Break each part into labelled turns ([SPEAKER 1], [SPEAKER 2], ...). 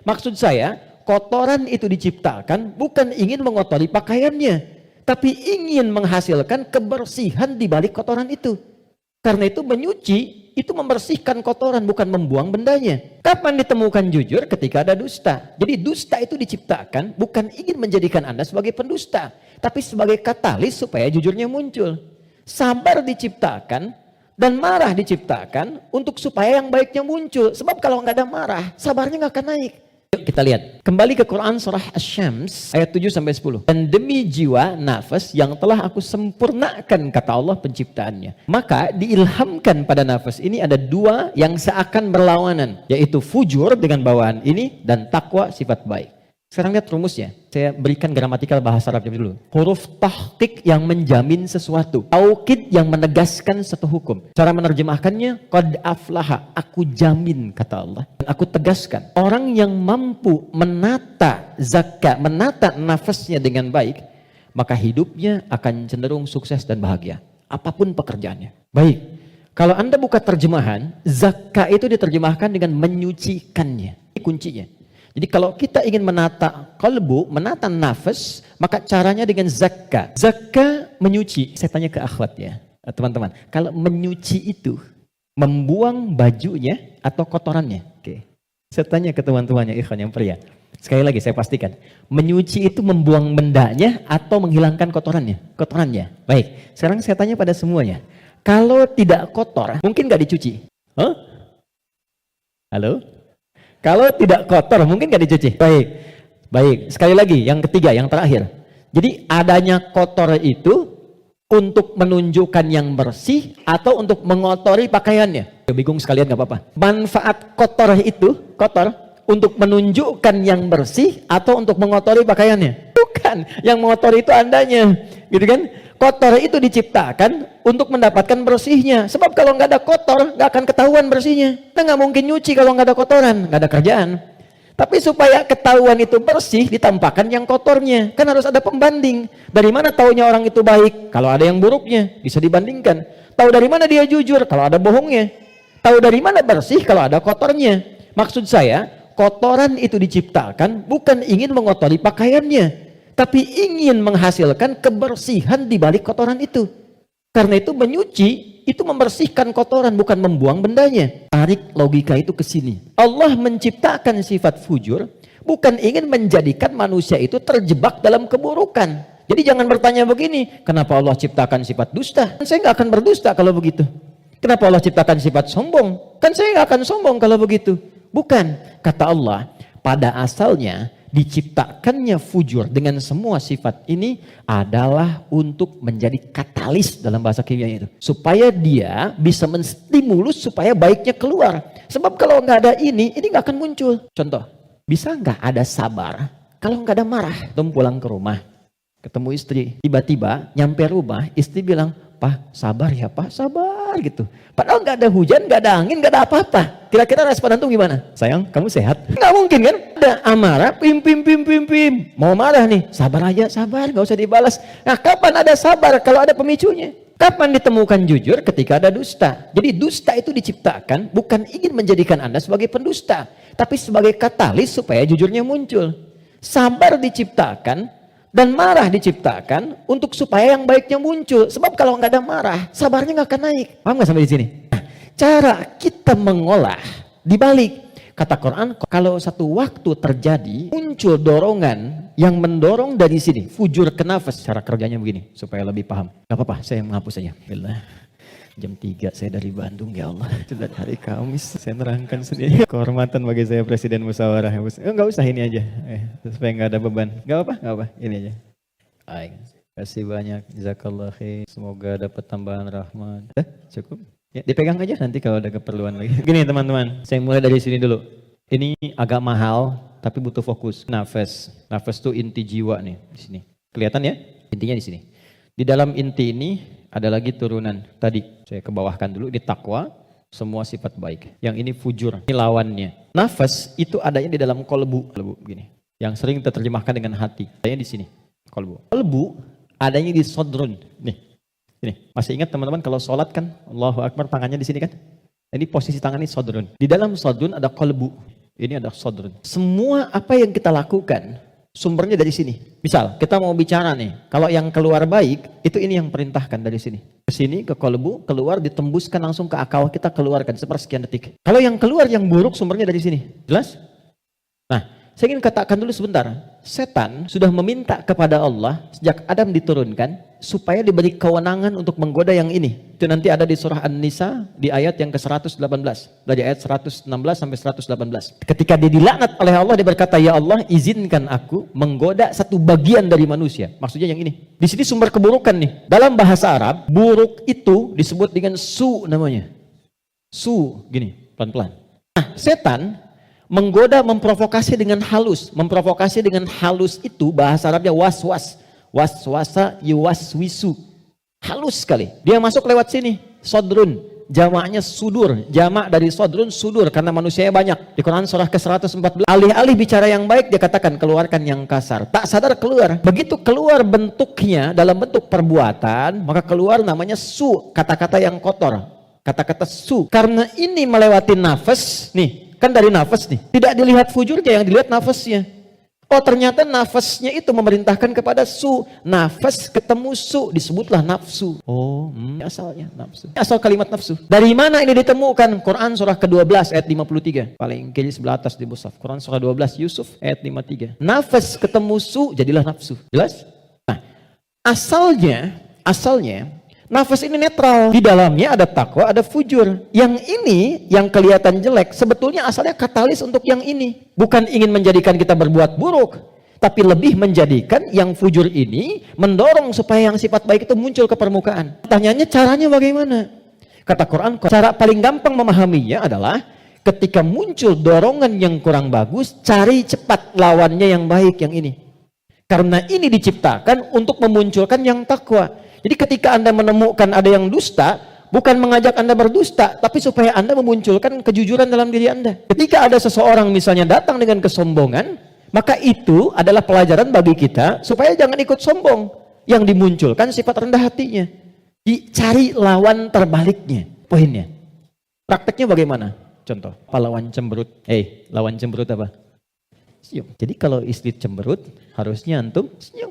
[SPEAKER 1] Maksud saya, kotoran itu diciptakan bukan ingin mengotori pakaiannya, tapi ingin menghasilkan kebersihan di balik kotoran itu. Karena itu menyuci itu membersihkan kotoran, bukan membuang bendanya. Kapan ditemukan jujur? Ketika ada dusta. Jadi dusta itu diciptakan bukan ingin menjadikan Anda sebagai pendusta, tapi sebagai katalis supaya jujurnya muncul. Sabar diciptakan dan marah diciptakan untuk supaya yang baiknya muncul. Sebab kalau nggak ada marah, sabarnya nggak akan naik. Yuk kita lihat. Kembali ke Quran surah Asy-Syams ayat 7-10. Dan demi jiwa nafas yang telah aku sempurnakan, kata Allah penciptaannya. Maka diilhamkan pada nafas ini ada dua yang seakan berlawanan. Yaitu fujur dengan bawaan ini dan takwa sifat baik. Sekarang lihat rumusnya. Saya berikan gramatikal bahasa Arabnya dulu. Huruf tahqiq yang menjamin sesuatu. Taukid yang menegaskan satu hukum. Cara menerjemahkannya, qad aflaha, aku jamin, kata Allah. Dan aku tegaskan, orang yang mampu menata zakat, menata nafasnya dengan baik, maka hidupnya akan cenderung sukses dan bahagia. Apapun pekerjaannya. Baik, kalau Anda buka terjemahan, zakat itu diterjemahkan dengan menyucikannya. Ini kuncinya. Jadi kalau kita ingin menata kalbu, menata nafas, maka caranya dengan zakka. Zakka menyuci. Saya tanya ke akhwat ya, teman-teman. Kalau menyuci itu, membuang bajunya atau kotorannya? Oke. Saya tanya ke teman-temannya, ikhwan yang pria. Sekali lagi saya pastikan. Menyuci itu membuang bendanya atau menghilangkan kotorannya? Kotorannya. Baik. Sekarang saya tanya pada semuanya. Kalau tidak kotor, mungkin nggak dicuci? Huh? Halo? Kalau tidak kotor, mungkin nggak dicuci. Baik, baik. Sekali lagi, yang ketiga, yang terakhir. Jadi adanya kotor itu untuk menunjukkan yang bersih atau untuk mengotori pakaiannya. Bingung sekalian nggak apa-apa. Manfaat kotor itu, kotor untuk menunjukkan yang bersih atau untuk mengotori pakaiannya. Bukan, yang mengotori itu andanya, gitu kan? Kotor itu diciptakan untuk mendapatkan bersihnya. Sebab kalau nggak ada kotor, nggak akan ketahuan bersihnya. Kita nggak mungkin nyuci kalau nggak ada kotoran, nggak ada kerjaan. Tapi supaya ketahuan itu bersih, ditampakkan yang kotornya. Kan harus ada pembanding. Dari mana taunya orang itu baik? Kalau ada yang buruknya, bisa dibandingkan. Tahu dari mana dia jujur? Kalau ada bohongnya. Tahu dari mana bersih? Kalau ada kotornya. Maksud saya, kotoran itu diciptakan bukan ingin mengotori pakaiannya, tapi ingin menghasilkan kebersihan di balik kotoran itu. Karena itu menyuci itu membersihkan kotoran, bukan membuang bendanya. Tarik logika itu ke sini. Allah menciptakan sifat fujur bukan ingin menjadikan manusia itu terjebak dalam keburukan. Jadi jangan bertanya begini, kenapa Allah ciptakan sifat dusta? Kan saya nggak akan berdusta kalau begitu. Kenapa Allah ciptakan sifat sombong? Kan saya nggak akan sombong kalau begitu. Bukan, kata Allah, pada asalnya diciptakannya fujur dengan semua sifat ini adalah untuk menjadi katalis dalam bahasa kimianya itu, supaya dia bisa menstimulus supaya baiknya keluar. Sebab kalau nggak ada ini nggak akan muncul. Contoh, bisa nggak ada sabar kalau nggak ada marah? Tom pulang ke rumah, ketemu istri, tiba-tiba nyampe rumah, istri bilang, "Pak, sabar ya Pak, sabar," gitu. Padahal nggak ada hujan, nggak ada angin, nggak ada apa-apa. Kira-kira respon antum gimana? Sayang, kamu sehat? Nggak mungkin kan? Ada amarah, pim. Mau marah nih, sabar aja, sabar, nggak usah dibalas. Nah, kapan ada sabar kalau ada pemicunya? Kapan ditemukan jujur? Ketika ada dusta. Jadi dusta itu diciptakan bukan ingin menjadikan Anda sebagai pendusta, tapi sebagai katalis supaya jujurnya muncul. Sabar diciptakan dan marah diciptakan untuk supaya yang baiknya muncul. Sebab kalau nggak ada marah, sabarnya nggak akan naik. Paham nggak sampai di sini? Nah, cara kita mengolah dibalik. Kata Quran, kalau satu waktu terjadi muncul dorongan yang mendorong dari sini, fujur ke nafas. Cara kerjanya begini supaya lebih paham. Gak apa-apa, saya menghapus saja. Jam 3 saya dari Bandung, ya Allah. Sudah hari Kamis, saya nerangkan sendiri. Kehormatan bagi saya Presiden Musyawarah. Enggak usah ini aja, supaya nggak ada beban. Gak apa-apa, ini aja. Terima kasih banyak, jazakallah khair. Semoga dapat tambahan rahmat. Cukup? Ya, dipegang aja nanti kalau ada keperluan lagi. Gini teman-teman, saya mulai dari sini dulu. Ini agak mahal, tapi butuh fokus. Nafas itu inti jiwa nih di sini. Kelihatan ya? Intinya di sini. Di dalam inti ini ada lagi turunan. Tadi saya kebawahkan dulu, di takwa, semua sifat baik. Yang ini fujur, ini lawannya. Nafas itu adanya di dalam kolbu begini. Yang sering terjemahkan dengan hati. Adanya di sini, kolbu. Kolbu adanya di sodrun. Nih, ini masih ingat teman-teman kalau sholat kan, Allahu Akbar tangannya di sini kan? Ini posisi tangan ini sodrun. Di dalam sodrun ada kolbu. Ini adalah sadrun. Semua apa yang kita lakukan sumbernya dari sini. Misal kita mau bicara nih, kalau yang keluar baik itu ini yang perintahkan dari sini. Ke sini, ke kolbu, keluar ditembuskan langsung ke akal kita, keluarkan sepersekian detik. Kalau yang keluar yang buruk sumbernya dari sini. Jelas? Nah, saya ingin katakan dulu sebentar. Setan sudah meminta kepada Allah sejak Adam diturunkan supaya diberi kewenangan untuk menggoda yang ini. Itu nanti ada di surah An-Nisa di ayat yang ke-118. Dari ayat 116 sampai 118. Ketika dia dilaknat oleh Allah, dia berkata, "Ya Allah, izinkan aku menggoda satu bagian dari manusia." Maksudnya yang ini. Di sini sumber keburukan nih. Dalam bahasa Arab, buruk itu disebut dengan su namanya. Su, gini, pelan-pelan. Nah, setan menggoda, memprovokasi dengan halus. Memprovokasi dengan halus itu bahasa Arabnya was-was. Waswasa yuwaswisu. Halus sekali. Dia masuk lewat sini. Sodrun. Jamaknya sudur. Jamak dari sodrun sudur. Karena manusianya banyak. Di Quran surah ke-114. Alih-alih bicara yang baik, dia katakan keluarkan yang kasar. Tak sadar keluar. Begitu keluar bentuknya dalam bentuk perbuatan, maka keluar namanya su. Kata-kata yang kotor. Kata-kata su. Karena ini melewati nafas. Nih. Kan dari nafas nih. Tidak dilihat fujurnya, yang dilihat nafasnya. Oh, ternyata nafasnya itu memerintahkan kepada su. Nafas ketemu su, disebutlah nafsu. Oh, asalnya nafsu. Asal kalimat nafsu. Dari mana ini ditemukan? Quran surah ke-12 ayat 53. Paling kiri sebelah atas di mushaf. Quran surah 12 Yusuf ayat 53. Nafas ketemu su, jadilah nafsu. Jelas? Nah, asalnya nafas ini netral. Di dalamnya ada takwa, ada fujur. Yang ini, yang kelihatan jelek, sebetulnya asalnya katalis untuk yang ini. Bukan ingin menjadikan kita berbuat buruk, tapi lebih menjadikan yang fujur ini mendorong supaya yang sifat baik itu muncul ke permukaan. Pertanyaannya caranya bagaimana? Kata Quran, cara paling gampang memahaminya adalah ketika muncul dorongan yang kurang bagus, cari cepat lawannya yang baik, yang ini. Karena ini diciptakan untuk memunculkan yang takwa. Jadi ketika Anda menemukan ada yang dusta, bukan mengajak Anda berdusta, tapi supaya Anda memunculkan kejujuran dalam diri Anda. Ketika ada seseorang misalnya datang dengan kesombongan, maka itu adalah pelajaran bagi kita supaya jangan ikut sombong. Yang dimunculkan sifat rendah hatinya. Dicari lawan terbaliknya, poinnya. Prakteknya bagaimana? Contoh, apa lawan cemberut? Lawan cemberut apa? Senyum. Jadi kalau istri cemberut, harusnya antum senyum.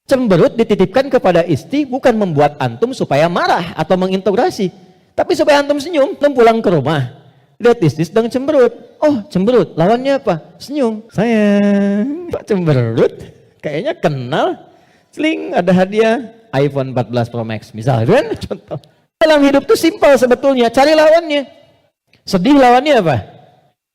[SPEAKER 1] Cemberut dititipkan kepada istri bukan membuat antum supaya marah atau mengintegrasi, tapi supaya antum senyum. Antum pulang ke rumah, lihat istri sedang cemberut. Oh, cemberut, lawannya apa? Senyum. Sayang, Pak cemberut, kayaknya kenal. Seling, ada hadiah iPhone 14 Pro Max misalnya. Contoh. Dalam hidup itu simpel sebetulnya, cari lawannya. Sedih lawannya apa?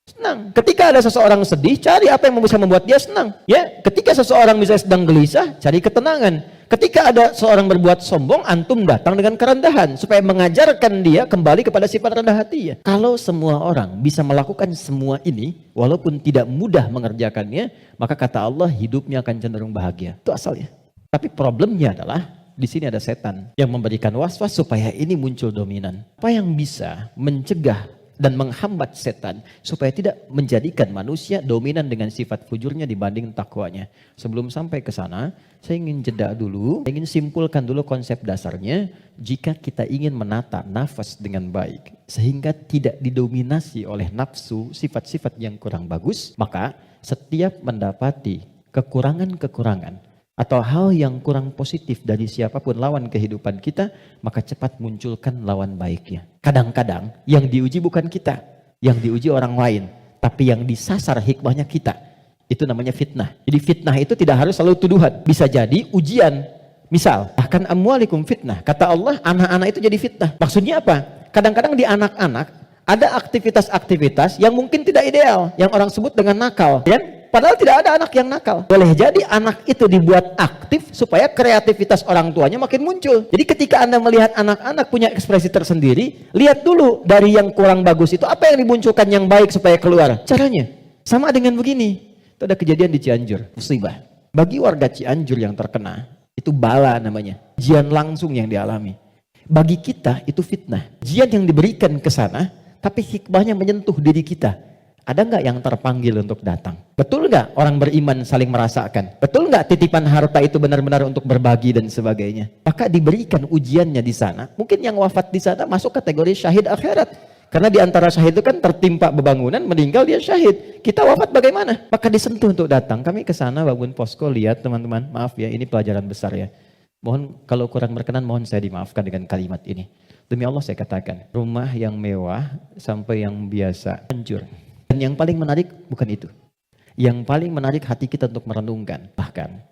[SPEAKER 1] Senang. Ketika ada seseorang sedih, cari apa yang bisa membuat dia senang. Ya, ketika seseorang misalnya sedang gelisah, cari ketenangan. Ketika ada seorang berbuat sombong, antum datang dengan kerendahan supaya mengajarkan dia kembali kepada sifat rendah hati ya. Kalau semua orang bisa melakukan semua ini, walaupun tidak mudah mengerjakannya, maka kata Allah hidupnya akan cenderung bahagia. Itu asalnya. Tapi problemnya adalah di sini ada setan yang memberikan was-was supaya ini muncul dominan. Apa yang bisa mencegah dan menghambat setan supaya tidak menjadikan manusia dominan dengan sifat fujurnya dibanding takwanya. Sebelum sampai ke sana, saya ingin jeda dulu, saya ingin simpulkan dulu konsep dasarnya. Jika kita ingin menata nafas dengan baik sehingga tidak didominasi oleh nafsu, sifat-sifat yang kurang bagus, maka setiap mendapati kekurangan-kekurangan atau hal yang kurang positif dari siapapun lawan kehidupan kita, maka cepat munculkan lawan baiknya. Kadang-kadang yang diuji bukan kita, yang diuji orang lain, tapi yang disasar hikmahnya kita. Itu namanya fitnah. Jadi fitnah itu tidak harus selalu tuduhan, bisa jadi ujian. Misal, akan amwalikum fitnah. Kata Allah, anak-anak itu jadi fitnah. Maksudnya apa? Kadang-kadang di anak-anak ada aktivitas-aktivitas yang mungkin tidak ideal, yang orang sebut dengan nakal, ya? Padahal tidak ada anak yang nakal. Boleh jadi anak itu dibuat aktif supaya kreativitas orang tuanya makin muncul. Jadi ketika Anda melihat anak-anak punya ekspresi tersendiri, lihat dulu dari yang kurang bagus itu apa yang dimunculkan yang baik supaya keluar. Caranya sama dengan begini. Itu ada kejadian di Cianjur, musibah. Bagi warga Cianjur yang terkena, itu bala namanya. Ujian langsung yang dialami. Bagi kita itu fitnah. Ujian yang diberikan ke sana, tapi hikmahnya menyentuh diri kita. Ada nggak yang terpanggil untuk datang? Betul nggak orang beriman saling merasakan? Betul nggak titipan harta itu benar-benar untuk berbagi dan sebagainya? Maka diberikan ujiannya di sana. Mungkin yang wafat di sana masuk kategori syahid akhirat. Karena di antara syahid itu kan tertimpa bebangunan, meninggal dia syahid. Kita wafat bagaimana? Maka disentuh untuk datang. Kami ke sana bangun posko, lihat teman-teman, maaf ya, ini pelajaran besar ya. Mohon kalau kurang berkenan, mohon saya dimaafkan dengan kalimat ini. Demi Allah saya katakan, rumah yang mewah sampai yang biasa hancur. Dan yang paling menarik bukan itu. Yang paling menarik hati kita untuk merenungkan. Bahkan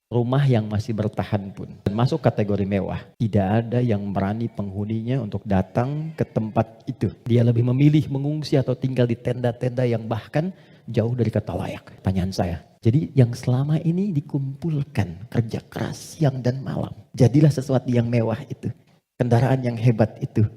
[SPEAKER 1] rumah yang masih bertahan pun masuk kategori mewah. Tidak ada yang berani penghuninya untuk datang ke tempat itu. Dia lebih memilih mengungsi atau tinggal di tenda-tenda yang bahkan jauh dari kata layak. Pertanyaan saya. Jadi yang selama ini dikumpulkan kerja keras siang dan malam. Jadilah sesuatu yang mewah itu. Kendaraan yang hebat itu.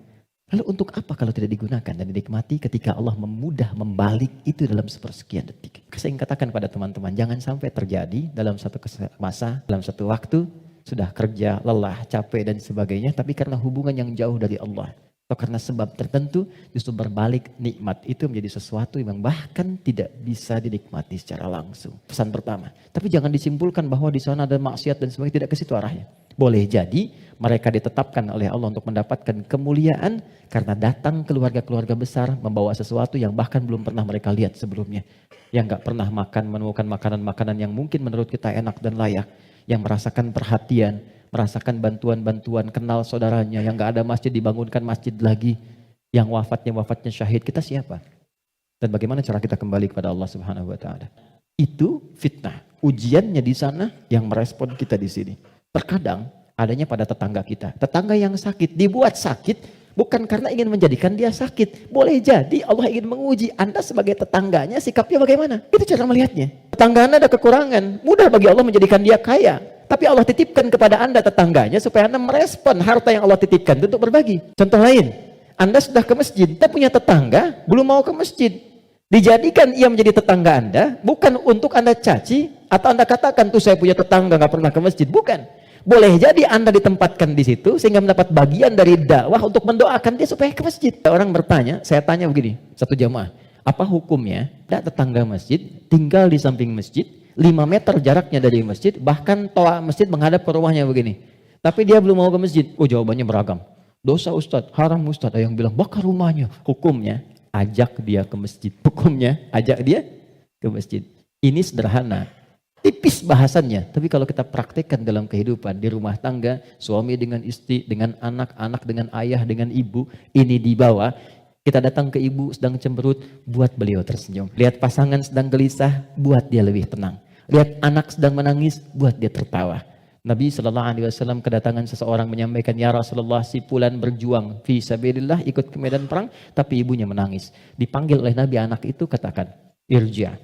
[SPEAKER 1] Lalu untuk apa kalau tidak digunakan dan dinikmati ketika Allah memudah membalik itu dalam sepersekian detik. Saya ingin katakan pada teman-teman, jangan sampai terjadi dalam satu masa, dalam satu waktu, sudah kerja, lelah, capek dan sebagainya, tapi karena hubungan yang jauh dari Allah. Atau karena sebab tertentu, justru berbalik nikmat itu menjadi sesuatu yang bahkan tidak bisa dinikmati secara langsung. Pesan pertama. Tapi jangan disimpulkan bahwa di sana ada maksiat dan sebagainya, tidak ke situ arahnya. Boleh jadi mereka ditetapkan oleh Allah untuk mendapatkan kemuliaan karena datang keluarga-keluarga besar membawa sesuatu yang bahkan belum pernah mereka lihat sebelumnya. Yang gak pernah makan, menemukan makanan-makanan yang mungkin menurut kita enak dan layak. Yang merasakan perhatian, merasakan bantuan-bantuan, kenal saudaranya. Yang gak ada masjid, dibangunkan masjid lagi. Yang wafatnya syahid, kita siapa? Dan bagaimana cara kita kembali kepada Allah Subhanahu wa Ta'ala? Itu fitnah. Ujiannya di sana yang merespon kita di sini. Terkadang adanya pada tetangga kita. Tetangga yang sakit dibuat sakit bukan karena ingin menjadikan dia sakit. Boleh jadi Allah ingin menguji Anda sebagai tetangganya, sikapnya bagaimana. Itu cara melihatnya. Tetangga Anda ada kekurangan. Mudah bagi Allah menjadikan dia kaya. Tapi Allah titipkan kepada Anda tetangganya supaya Anda merespon harta yang Allah titipkan untuk berbagi. Contoh lain, Anda sudah ke masjid, tapi punya tetangga belum mau ke masjid. Dijadikan ia menjadi tetangga Anda bukan untuk Anda caci atau Anda katakan tuh saya punya tetangga gak pernah ke masjid. Bukan. Boleh jadi Anda ditempatkan di situ sehingga mendapat bagian dari dakwah untuk mendoakan dia supaya ke masjid. Orang bertanya, saya tanya begini, satu jamaah, apa hukumnya ada tetangga masjid tinggal di samping masjid, 5 meter jaraknya dari masjid, bahkan toa masjid menghadap ke rumahnya begini. Tapi dia belum mau ke masjid. Oh, jawabannya beragam. Dosa Ustadz, haram Ustadz. Ada yang bilang bakar rumahnya. Hukumnya ajak dia ke masjid. Hukumnya ajak dia ke masjid. Ini sederhana. Tipis bahasannya, tapi kalau kita praktekkan dalam kehidupan di rumah tangga, suami dengan istri, dengan anak, anak dengan ayah, dengan ibu, ini dibawa, kita datang ke ibu sedang cemberut, buat beliau tersenyum. Lihat pasangan sedang gelisah, buat dia lebih tenang. Lihat anak sedang menangis, buat dia tertawa. Nabi SAW kedatangan seseorang menyampaikan, ya Rasulullah, si fulan berjuang fi sabilillah, ikut ke medan perang, tapi ibunya menangis. Dipanggil oleh Nabi, anak itu katakan, irja,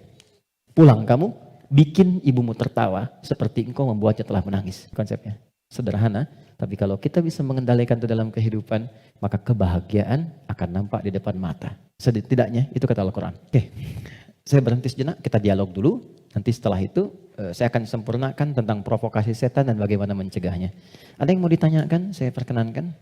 [SPEAKER 1] pulang kamu, bikin ibumu tertawa seperti engkau membuatnya telah menangis. Konsepnya sederhana, tapi kalau kita bisa mengendalikan itu dalam kehidupan, maka kebahagiaan akan nampak di depan mata. Setidaknya itu kata Al-Quran. Oke, saya berhenti sejenak, kita dialog dulu. Nanti setelah itu saya akan sempurnakan tentang provokasi setan dan bagaimana mencegahnya. Ada yang mau ditanyakan? Saya perkenankan.